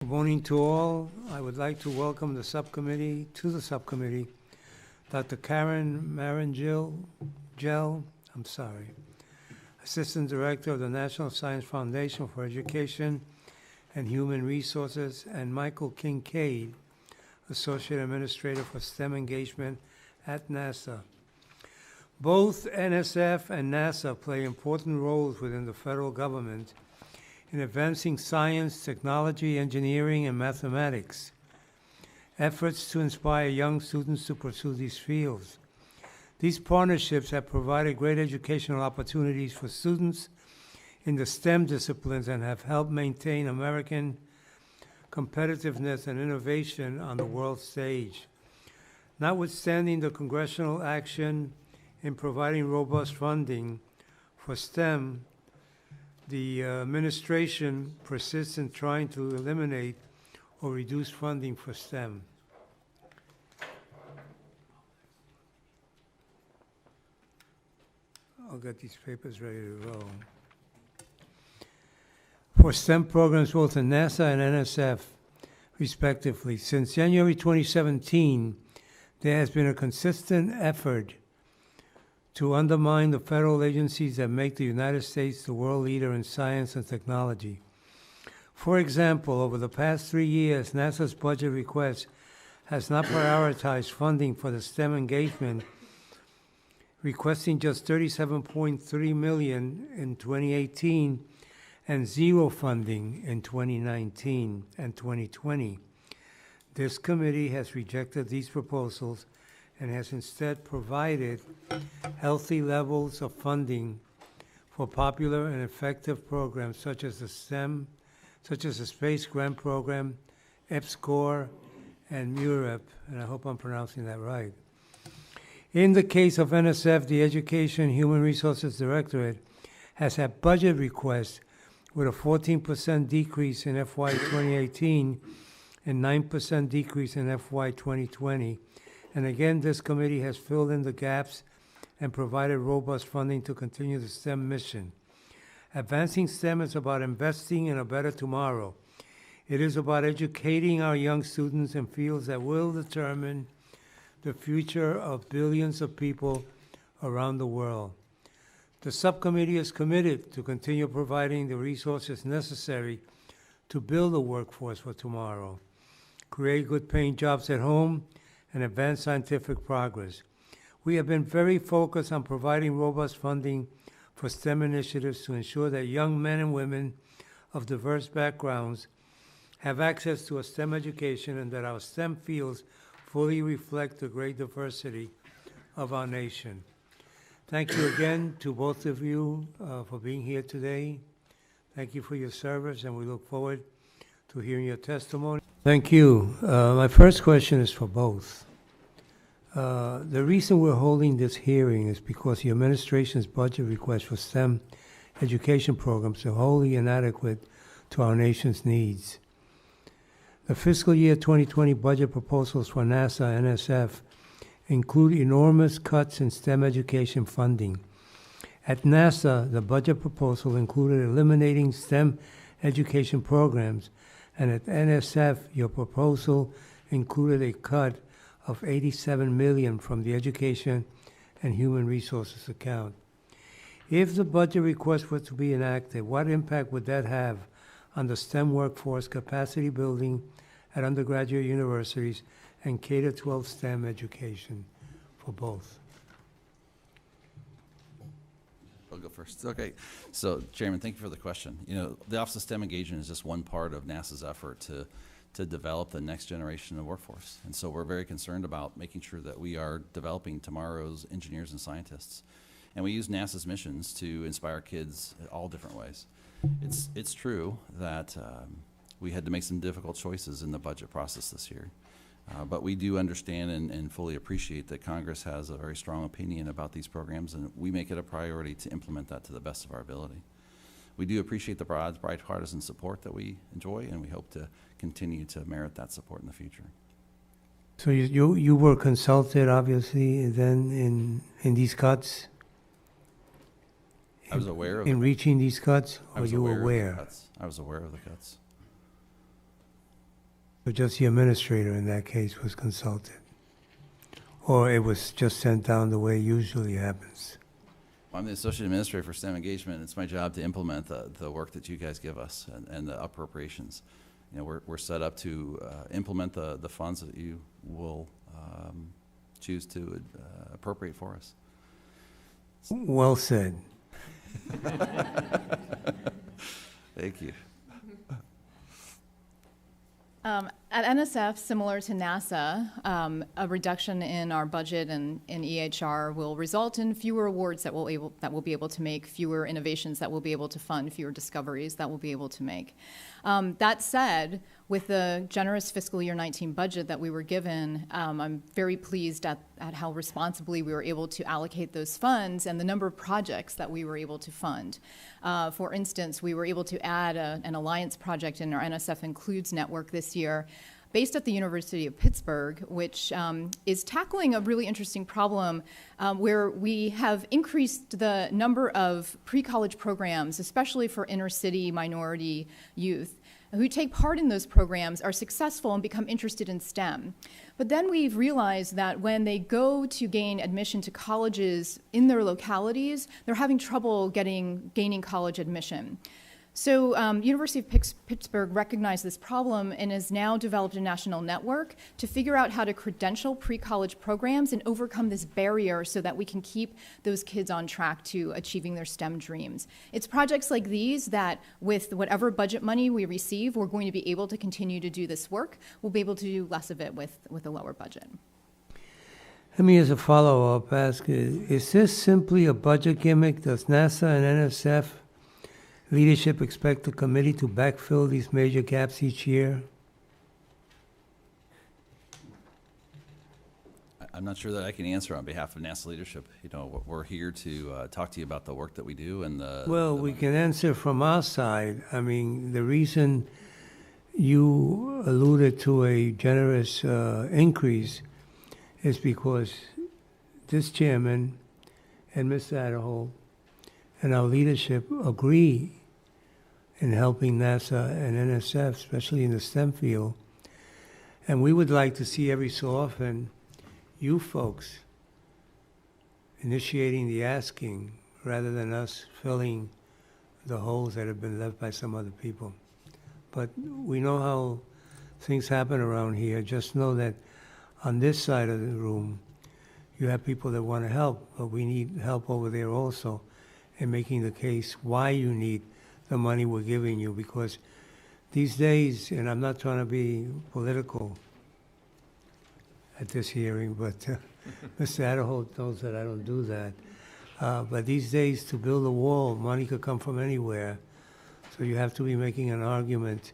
Good morning to all. I would like to welcome the subcommittee, Dr. Karen Marrongelle, Assistant Director of the National Science Foundation for Education and Human Resources, and Michael Kincaid, Associate Administrator for STEM Engagement at NASA. Both NSF and NASA play important roles within the federal government in advancing science, technology, engineering, and mathematics. Efforts to inspire young students to pursue these fields. These partnerships have provided great educational opportunities for students in the STEM disciplines and have helped maintain American competitiveness and innovation on the world stage. Notwithstanding the congressional action in providing robust funding for STEM, the administration persists in trying to eliminate or reduce funding for STEM. I'll get these papers ready to roll. For STEM programs both in NASA and NSF, respectively, since January 2017, there has been a consistent effort to undermine the federal agencies that make the United States the world leader in science and technology. For example, over the past 3 years, NASA's budget request has not prioritized funding for the STEM engagement, requesting just $37.3 million in 2018 and zero funding in 2019 and 2020. This committee has rejected these proposals and has instead provided healthy levels of funding for popular and effective programs such as the Space Grant Program, EPSCoR, and MUREP, and I hope I'm pronouncing that right. In the case of NSF, the Education and Human Resources Directorate has had budget requests with a 14% decrease in FY 2018 and 9% decrease in FY 2020. And again, this committee has filled in the gaps and provided robust funding to continue the STEM mission. Advancing STEM is about investing in a better tomorrow. It is about educating our young students in fields that will determine the future of billions of people around the world. The subcommittee is committed to continue providing the resources necessary to build a workforce for tomorrow, create good-paying jobs at home, and advance scientific progress. We have been very focused on providing robust funding for STEM initiatives to ensure that young men and women of diverse backgrounds have access to a STEM education and that our STEM fields fully reflect the great diversity of our nation. Thank you again to both of you for being here today. Thank you for your service, and we look forward to hearing your testimony. Thank you. My first question is for both. The reason we're holding this hearing is because the administration's budget requests for STEM education programs are wholly inadequate to our nation's needs. The fiscal year 2020 budget proposals for NASA and NSF include enormous cuts in STEM education funding. At NASA, the budget proposal included eliminating STEM education programs, and at NSF, your proposal included a cut of $87 million from the Education and Human Resources account. If the budget request were to be enacted, what impact would that have on the STEM workforce capacity building at undergraduate universities and K-12 STEM education for both? I'll go first. Okay. So, Chairman, thank you for the question. You know, the Office of STEM Engagement is just one part of NASA's effort to develop the next generation of workforce. And so we're very concerned about making sure that we are developing tomorrow's engineers and scientists. And we use NASA's missions to inspire kids in all different ways. It's true that we had to make some difficult choices in the budget process this year. But we do understand and fully appreciate that Congress has a very strong opinion about these programs, and we make it a priority to implement that to the best of our ability. We do appreciate the broad bipartisan support that we enjoy, and we hope to continue to merit that support in the future. So you were consulted, obviously, then in these cuts? I was aware of in reaching these cuts, or you were aware? I was aware of the cuts. So just the administrator in that case was consulted? Or it was just sent down the way it usually happens? I'm the associate administrator for STEM engagement. It's my job to implement the work that you guys give us and the appropriations. You know, we're set up to implement the funds that you will choose to appropriate for us. Well said. Thank you. At NSF, similar to NASA, a reduction in our budget and in EHR will result in fewer awards that we'll be able to make, fewer innovations that we'll be able to fund, fewer discoveries that we'll be able to make. That said, with the generous fiscal year 19 budget that we were given, I'm very pleased at how responsibly we were able to allocate those funds and the number of projects that we were able to fund. For instance, we were able to add an alliance project in our NSF Includes network this year, based at the University of Pittsburgh, which is tackling a really interesting problem where we have increased the number of pre-college programs, especially for inner city minority youth, who take part in those programs, are successful and become interested in STEM. But then we've realized that when they go to gain admission to colleges in their localities, they're having trouble gaining college admission. So University of Pittsburgh recognized this problem and has now developed a national network to figure out how to credential pre-college programs and overcome this barrier so that we can keep those kids on track to achieving their STEM dreams. It's projects like these that, with whatever budget money we receive, we're going to be able to continue to do this work. We'll be able to do less of it with a lower budget. Let me, as a follow-up, ask, is this simply a budget gimmick? Does NASA and NSF leadership expect the committee to backfill these major gaps each year? I'm not sure that I can answer on behalf of NASA leadership. You know, we're here to talk to you about the work that we do and the... Well, we can answer from our side. I mean, the reason you alluded to a generous increase is because this chairman and Mr. Idaho and our leadership agree in helping NASA and NSF, especially in the STEM field. And we would like to see every so often you folks initiating the asking rather than us filling the holes that have been left by some other people. But we know how things happen around here. Just know that on this side of the room, you have people that want to help, but we need help over there also in making the case why you need the money we're giving you, because these days, and I'm not trying to be political at this hearing, but Mr. Idaho knows that I don't do that. But these days, to build a wall, money could come from anywhere. So you have to be making an argument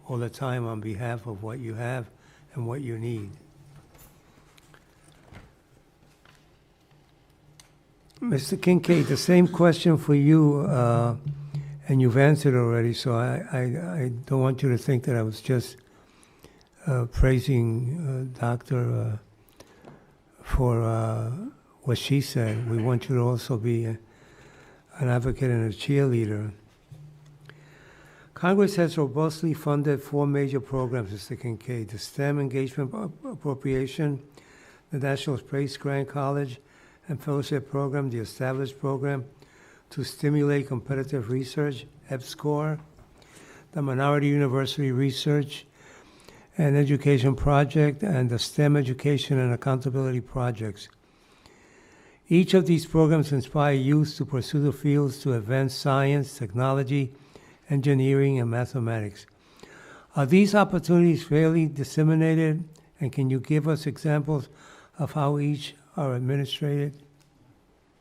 all the time on behalf of what you have and what you need. Mr. Kincaid, the same question for you, and you've answered already, so I don't want you to think that I was just praising Doctor for what she said. We want you to also be an advocate and a cheerleader. Congress has robustly funded 4 major programs, Mr. Kincaid: the STEM Engagement Appropriation, the National Space Grant College and Fellowship Program, the Established Program to Stimulate Competitive Research, EPSCoR, the Minority University Research and Education Project, and the STEM Education and Accountability Projects. Each of these programs inspire youth to pursue the fields to advance science, technology, engineering, and mathematics. Are these opportunities fairly disseminated, and can you give us examples of how each are administrated?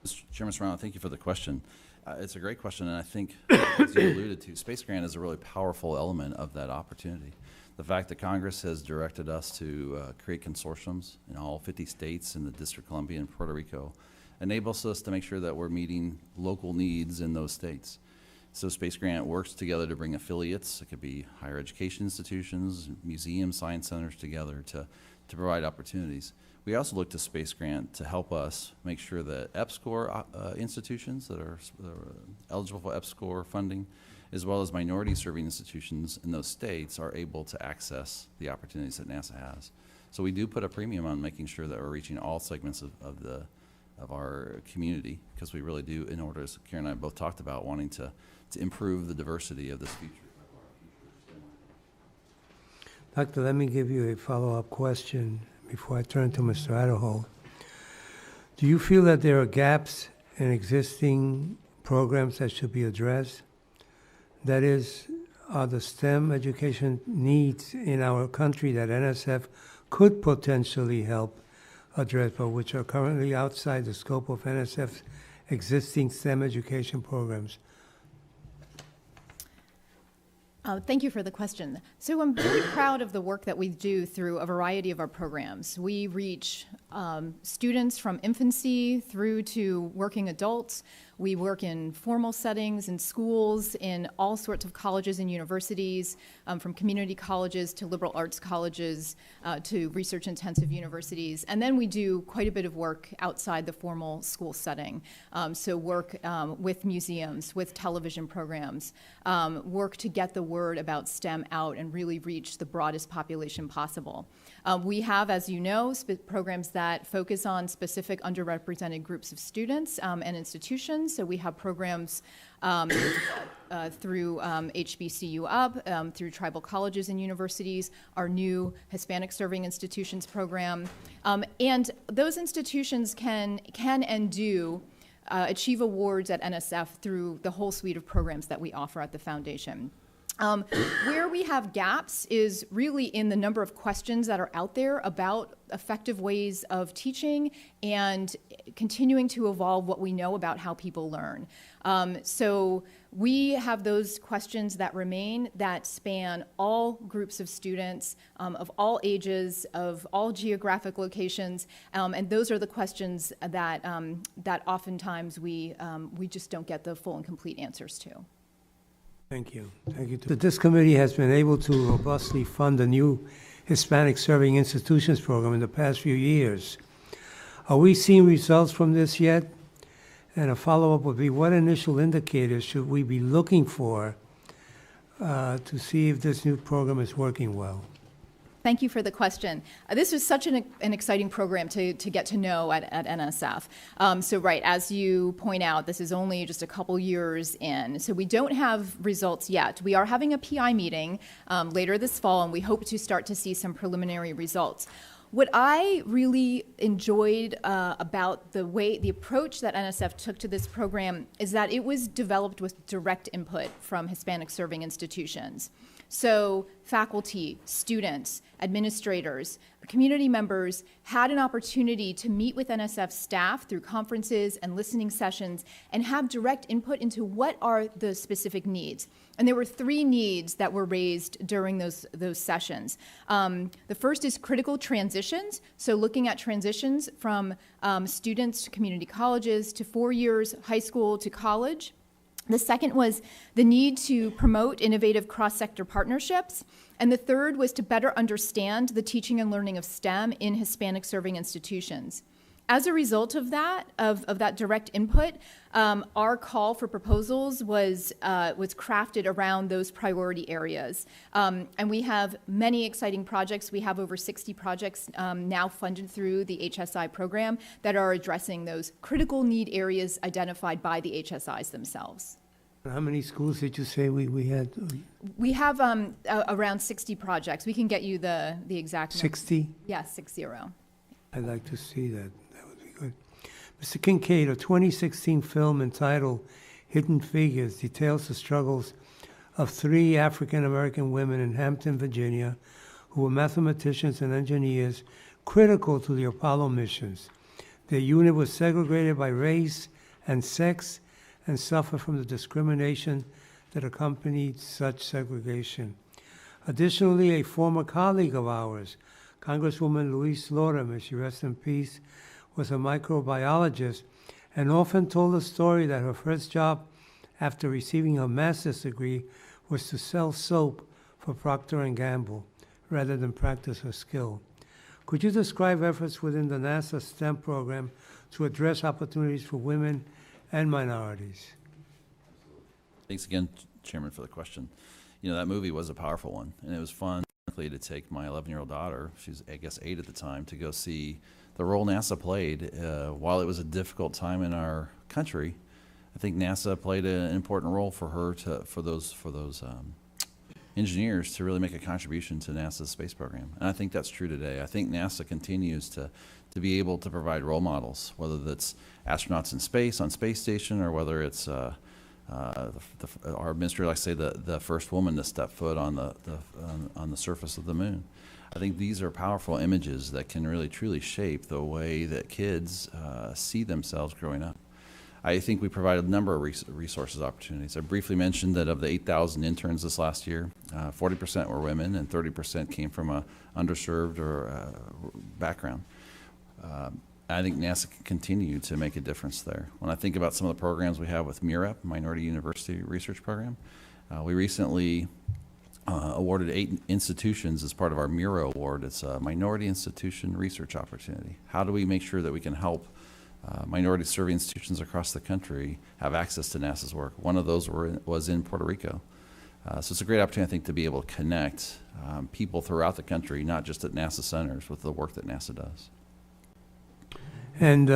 Mr. Chairman Serrano, thank you for the question. It's a great question, and I think, as you alluded to, Space Grant is a really powerful element of that opportunity. The fact that Congress has directed us to create consortiums in all 50 states and the District of Columbia and Puerto Rico enables us to make sure that we're meeting local needs in those states. So Space Grant works together to bring affiliates, it could be higher education institutions, museums, science centers together to provide opportunities. We also look to Space Grant to help us make sure that EPSCoR institutions that are eligible for EPSCoR funding as well as minority serving institutions in those states are able to access the opportunities that NASA has. So we do put a premium on making sure that we're reaching all segments of our community, because we really do, in order, as Karen and I both talked about, wanting to improve the diversity of this future. Doctor, let me give you a follow-up question before I turn to Mr. Idaho. Do you feel that there are gaps in existing programs that should be addressed? That is, are the STEM education needs in our country that NSF could potentially help address, but which are currently outside the scope of NSF's existing STEM education programs? Thank you for the question. So I'm very proud of the work that we do through a variety of our programs. We reach students from infancy through to working adults. We work in formal settings, in schools, in all sorts of colleges and universities, from community colleges to liberal arts colleges to research-intensive universities. And then we do quite a bit of work outside the formal school setting. So work with museums, with television programs, work to get the word about STEM out and really reach the broadest population possible. We have, as you know, programs that focus on specific underrepresented groups of students and institutions. So we have programs through HBCU Up, through tribal colleges and universities, our new Hispanic Serving Institutions program. And those institutions can and do achieve awards at NSF through the whole suite of programs that we offer at the foundation. Where we have gaps is really in the number of questions that are out there about effective ways of teaching and continuing to evolve what we know about how people learn. So we have those questions that remain that span all groups of students of all ages, of all geographic locations, and those are the questions that, that oftentimes we just don't get the full and complete answers to. Thank you. Thank you. This committee has been able to robustly fund the new Hispanic Serving Institutions program in the past few years. Are we seeing results from this yet? And a follow-up would be, what initial indicators should we be looking for to see if this new program is working well? Thank you for the question. This was such an exciting program to get to know at NSF. So right, as you point out, this is only just a couple years in. So we don't have results yet. We are having a PI meeting later this fall, and we hope to start to see some preliminary results. What I really enjoyed about the approach that NSF took to this program is that it was developed with direct input from Hispanic serving institutions. So faculty, students, administrators, community members had an opportunity to meet with NSF staff through conferences and listening sessions and have direct input into what are the specific needs. And there were 3 needs that were raised during those sessions. The first is critical transitions, so looking at transitions from students to community colleges to 4 years high school to college. The second was the need to promote innovative cross-sector partnerships. And the third was to better understand the teaching and learning of STEM in Hispanic serving institutions. As a result of that, of that direct input, our call for proposals was crafted around those priority areas. And we have many exciting projects. We have over 60 projects now funded through the HSI program that are addressing those critical need areas identified by the HSIs themselves. How many schools did you say we had? We have around 60 projects. We can get you the exact number. 60? Yes, 60. I'd like to see that. That would be good. Mr. Kincaid, a 2016 film entitled Hidden Figures details the struggles of 3 African-American women in Hampton, Virginia, who were mathematicians and engineers critical to the Apollo missions. Their unit was segregated by race and sex and suffered from the discrimination that accompanied such segregation. Additionally, a former colleague of ours, Congresswoman Louise Slaughter, may she rest in peace, was a microbiologist and often told the story that her first job after receiving her master's degree was to sell soap for Procter & Gamble rather than practice her skill. Could you describe efforts within the NASA STEM program to address opportunities for women and minorities? Thanks again, Chairman, for the question. You know, that movie was a powerful one, and it was fun to take my 11-year-old daughter, she's, I guess, 8 at the time, to go see the role NASA played. While it was a difficult time in our country, I think NASA played an important role for her for those engineers to really make a contribution to NASA's space program. And I think that's true today. I think NASA continues to be able to provide role models, whether that's astronauts in space, on space station, or whether it's our administrator, like say, the first woman to step foot on the surface of the moon. I think these are powerful images that can really truly shape the way that kids see themselves growing up. I think we provided a number of resources opportunities. I briefly mentioned that of the 8,000 interns this last year, 40% were women and 30% came from a underserved or background. I think NASA can continue to make a difference there. When I think about some of the programs we have with MUREP, Minority University Research Program, we recently awarded 8 institutions as part of our MURA award. It's a Minority Institution Research Opportunity. How do we make sure that we can help minority-serving institutions across the country have access to NASA's work? One of those was in Puerto Rico. So it's a great opportunity, I think, to be able to connect people throughout the country, not just at NASA centers, with the work that NASA does. And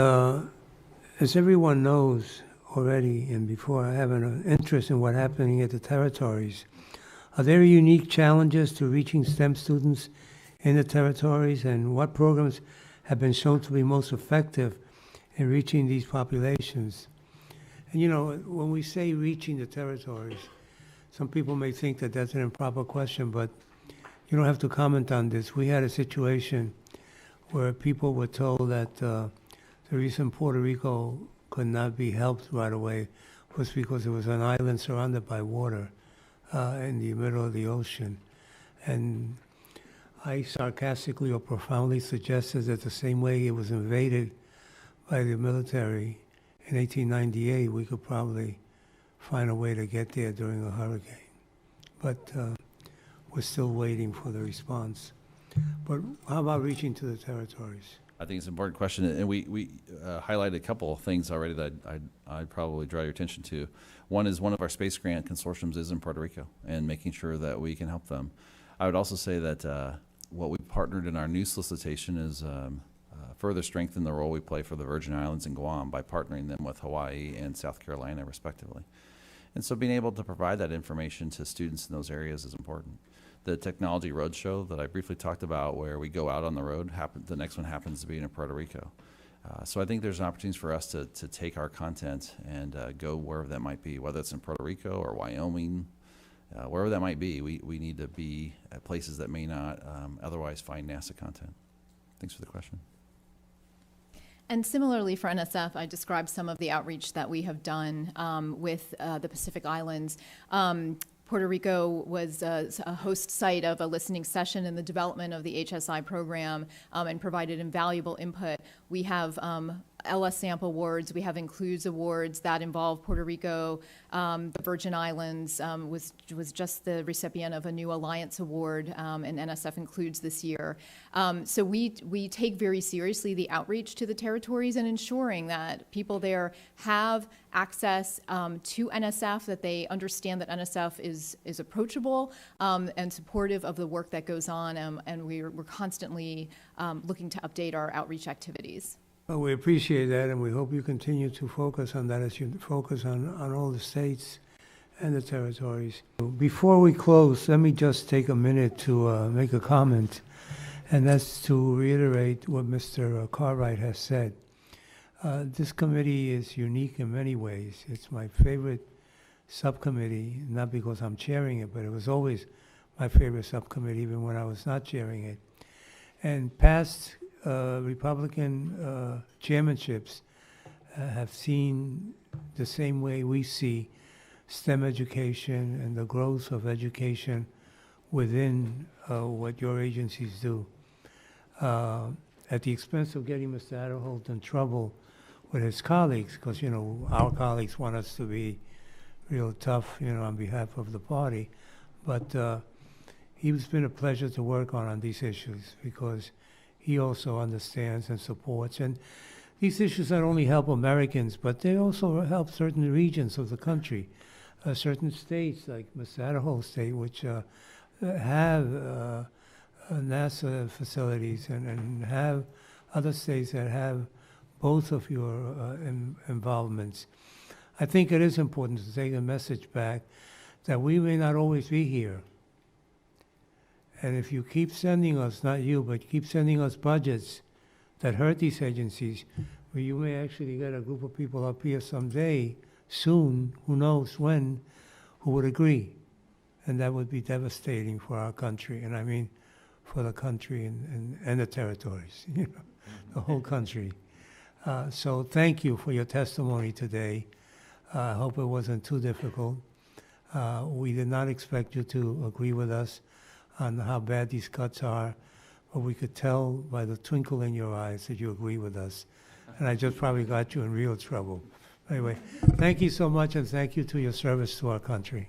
as everyone knows already, and before I have an interest in what's happening at the territories, are there unique challenges to reaching STEM students in the territories, and what programs have been shown to be most effective in reaching these populations? And you know, when we say reaching the territories, some people may think that that's an improper question, but you don't have to comment on this. We had a situation where people were told that the reason Puerto Rico could not be helped right away was because it was an island surrounded by water in the middle of the ocean. And I sarcastically or profoundly suggested that the same way it was invaded by the military in 1898, we could probably find a way to get there during a hurricane. But we're still waiting for the response. But how about reaching to the territories? I think it's an important question, and we highlighted a couple of things already that I'd probably draw your attention to. One is one of our space grant consortiums is in Puerto Rico, and making sure that we can help them. I would also say that what we partnered in our new solicitation is further strengthen the role we play for the Virgin Islands and Guam by partnering them with Hawaii and South Carolina, respectively. And so being able to provide that information to students in those areas is important. The Technology Roadshow that I briefly talked about, where we go out on the road, the next one happens to be in Puerto Rico. So I think there's opportunities for us to take our content and go wherever that might be, whether it's in Puerto Rico or Wyoming, wherever that might be. We need to be at places that may not otherwise find NASA content. Thanks for the question. And similarly for NSF, I described some of the outreach that we have done with the Pacific Islands. Puerto Rico was a host site of a listening session in the development of the HSI program and provided invaluable input. We have LS Sample Awards, we have Includes Awards that involve Puerto Rico. The Virgin Islands was just the recipient of a new Alliance Award, and NSF Includes this year. So we take very seriously the outreach to the territories and ensuring that people there have access to NSF, that they understand that NSF is approachable and supportive of the work that goes on, and we're constantly looking to update our outreach activities. Well, we appreciate that, and we hope you continue to focus on that as you focus on all the states and the territories. Before we close, let me just take a minute to make a comment, and that's to reiterate what Mr. Cartwright has said. This committee is unique in many ways. It's my favorite subcommittee, not because I'm chairing it, but it was always my favorite subcommittee, even when I was not chairing it. And past Republican chairmanships have seen the same way we see STEM education and the growth of education within what your agencies do. At the expense of getting Mr. Adderholt in trouble with his colleagues, because, you know, our colleagues want us to be real tough, you know, on behalf of the party. But he's been a pleasure to work on these issues, because he also understands and supports. And these issues not only help Americans, but they also help certain regions of the country. certain states, like Massachusetts State, which have NASA facilities and have other states that have both of your involvements. I think it is important to take a message back that we may not always be here. And if you keep sending us, not you, but keep sending us budgets that hurt these agencies, well, you may actually get a group of people up here someday, soon, who knows when, who would agree. And that would be devastating for our country, and I mean for the country and the territories, you know, the whole country. So thank you for your testimony today. I hope it wasn't too difficult. We did not expect you to agree with us on how bad these cuts are, but we could tell by the twinkle in your eyes that you agree with us. And I just probably got you in real trouble. Anyway, thank you so much, and thank you to your service to our country.